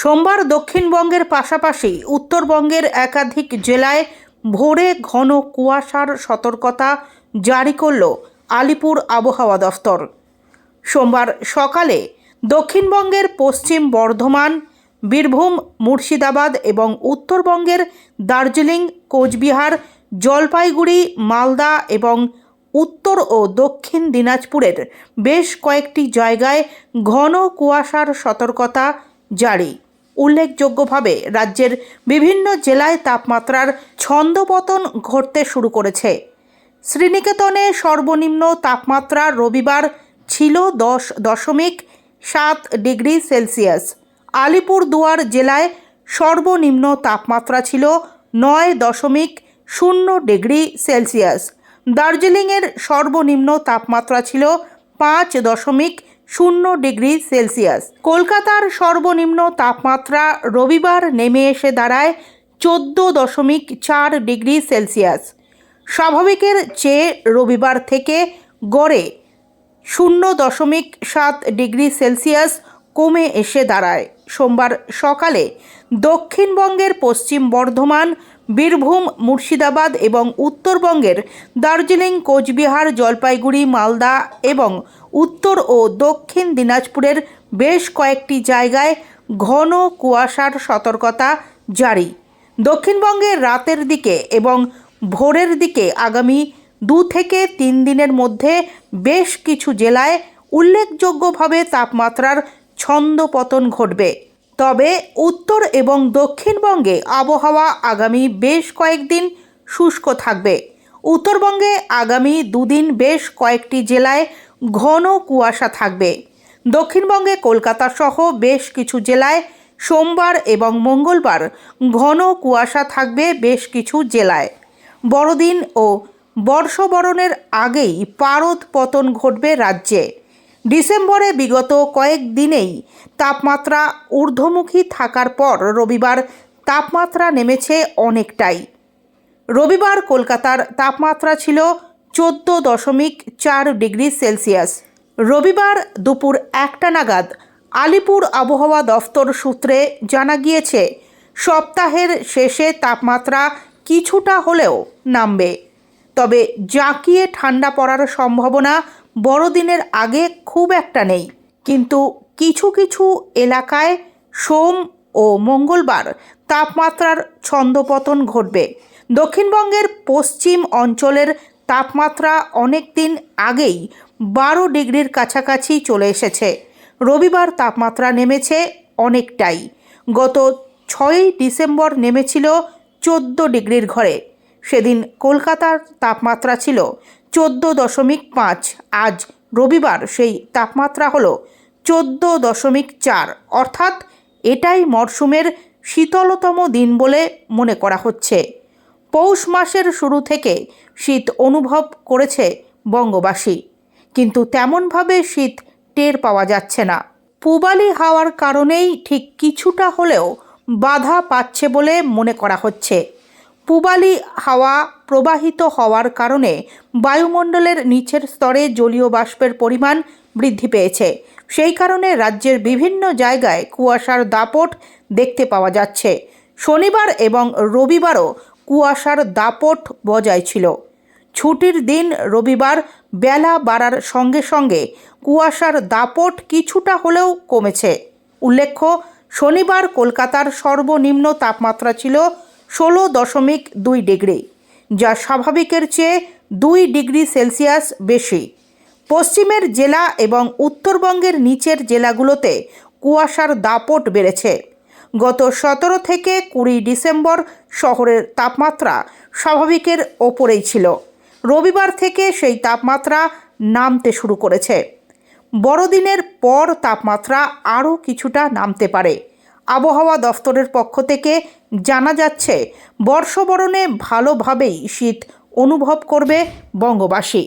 সোমবার দক্ষিণবঙ্গের পাশাপাশি উত্তরবঙ্গের একাধিক জেলায় ভোরে ঘন কুয়াশার সতর্কতা জারি করল আলিপুর আবহাওয়া দফতর। সোমবার সকালে দক্ষিণবঙ্গের পশ্চিম বর্ধমান, বীরভূম, মুর্শিদাবাদ এবং উত্তরবঙ্গের দার্জিলিং, কোচবিহার, জলপাইগুড়ি, মালদা এবং উত্তর ও দক্ষিণ দিনাজপুরের বেশ কয়েকটি জায়গায় ঘন কুয়াশার সতর্কতা জারি। উল্লেখযোগ্যভাবে রাজ্যের বিভিন্ন জেলায় তাপমাত্রার ছন্দপতন ঘটতে শুরু করেছে। শ্রীনিকেতনে সর্বনিম্ন তাপমাত্রা রবিবার ছিল 10.7 ডিগ্রি সেলসিয়াস। আলিপুরদুয়ার জেলায় সর্বনিম্ন তাপমাত্রা ছিল 9.0 ডিগ্রি সেলসিয়াস। দার্জিলিংয়ের সর্বনিম্ন তাপমাত্রা ছিল 5.0 ডিগ্রি সেলসিয়াস। কলকাতার সর্বনিম্ন তাপমাত্রা রবিবার নেমে এসে দাঁড়ায় 14.4 ডিগ্রি সেলসিয়াস। স্বাভাবিকের চেয়ে রবিবার থেকে গড়ে 0.7 ডিগ্রি সেলসিয়াস কমে এসে দাঁড়ায়। সোমবার সকালে দক্ষিণবঙ্গের পশ্চিম বর্ধমান, বীরভূম, মুর্শিদাবাদ এবং উত্তরবঙ্গের দার্জিলিং, কোচবিহার, জলপাইগুড়ি, মালদা এবং উত্তর ও দক্ষিণ দিনাজপুরের বেশ কয়েকটি জায়গায় ঘন কুয়াশার সতর্কতা জারি। দক্ষিণবঙ্গে রাতের দিকে এবং ভোরের দিকে আগামী 2 থেকে 3 দিনের মধ্যে বেশ কিছু জেলায় উল্লেখযোগ্যভাবে তাপমাত্রার ছন্দপতন ঘটবে। তবে উত্তর এবং দক্ষিণবঙ্গে আবহাওয়া আগামী বেশ কয়েকদিন শুষ্ক থাকবে। উত্তরবঙ্গে আগামী 2 দিন বেশ কয়েকটি জেলায় ঘন কুয়াশা থাকবে। দক্ষিণবঙ্গে কলকাতা সহ বেশ কিছু জেলায় সোমবার এবং মঙ্গলবার ঘন কুয়াশা থাকবে বেশ কিছু জেলায়। বড়দিন ও বর্ষবরণের আগেই পারদ পতন ঘটবে রাজ্যে। ডিসেম্বরে বিগত কয়েক দিনেই তাপমাত্রা ঊর্ধ্বমুখী থাকার পর রবিবার তাপমাত্রা নেমেছে অনেকটাই। রবিবার কলকাতার তাপমাত্রা ছিল 14.4 ডিগ্রি সেলসিয়াস। রবিবার দুপুর 1টা নাগাদ আলিপুর আবহাওয়া দফতর সূত্রে জানা গিয়েছে, সপ্তাহের শেষে তাপমাত্রা কিছুটা হলেও নামবে। তবে জাঁকিয়ে ঠান্ডা পড়ার সম্ভাবনা বড়দিনের আগে খুব একটা নেই। কিন্তু কিছু কিছু এলাকায় সোম ও মঙ্গলবার তাপমাত্রার ছন্দপতন ঘটবে। দক্ষিণবঙ্গের পশ্চিম অঞ্চলের তাপমাত্রা অনেক দিন আগেই 12 ডিগ্রির কাছাকাছি চলে এসেছে। রবিবার তাপমাত্রা নেমেছে অনেকটাই। গত 6ই ডিসেম্বর নেমেছিল 14 ডিগ্রির ঘরে। সেদিন কলকাতার তাপমাত্রা ছিল 14.5। আজ রবিবার সেই তাপমাত্রা হলো 14.4। অর্থাৎ এটাই মরশুমের শীতলতম দিন বলে মনে করা হচ্ছে। পৌষ মাসের শুরু থেকে শীত অনুভব করেছে বঙ্গবাসী, কিন্তু তেমনভাবে শীত টের পাওয়া যাচ্ছে না। পূবালি হাওয়ার কারণেই ঠিক কিছুটা হলেও বাধা পাচ্ছে বলে মনে করা হচ্ছে। পূবালি হাওয়া প্রবাহিত হওয়ার কারণে বায়ুমণ্ডলের নিচের স্তরে জলীয় বাষ্পের পরিমাণ বৃদ্ধি পেয়েছে। সেই কারণে রাজ্যের বিভিন্ন জায়গায় কুয়াশার দাপট দেখতে পাওয়া যাচ্ছে। শনিবার এবং রবিবারও কুয়াশার দাপট বজায় ছিল। ছুটির দিন রবিবার বেলা বাড়ার সঙ্গে সঙ্গে কুয়াশার দাপট কিছুটা হলেও কমেছে। উল্লেখ্য, শনিবার কলকাতার সর্বনিম্ন তাপমাত্রা ছিল 16.2 ডিগ্রি, যা স্বাভাবিকের চেয়ে 2 ডিগ্রি সেলসিয়াস বেশি। পশ্চিমের জেলা এবং উত্তরবঙ্গের নিচের জেলাগুলোতে কুয়াশার দাপট বেড়েছে। গত 17 থেকে 20 ডিসেম্বর শহরের তাপমাত্রা স্বাভাবিকের ওপরেই ছিল। রবিবার থেকে সেই তাপমাত্রা নামতে শুরু করেছে। বড়দিনের পর তাপমাত্রা আরও কিছুটা নামতে পারে। আবহাওয়া দফতরের পক্ষ থেকে জানা যাচ্ছে, বর্ষবরণে ভালোভাবেই শীত অনুভব করবে বঙ্গবাসী।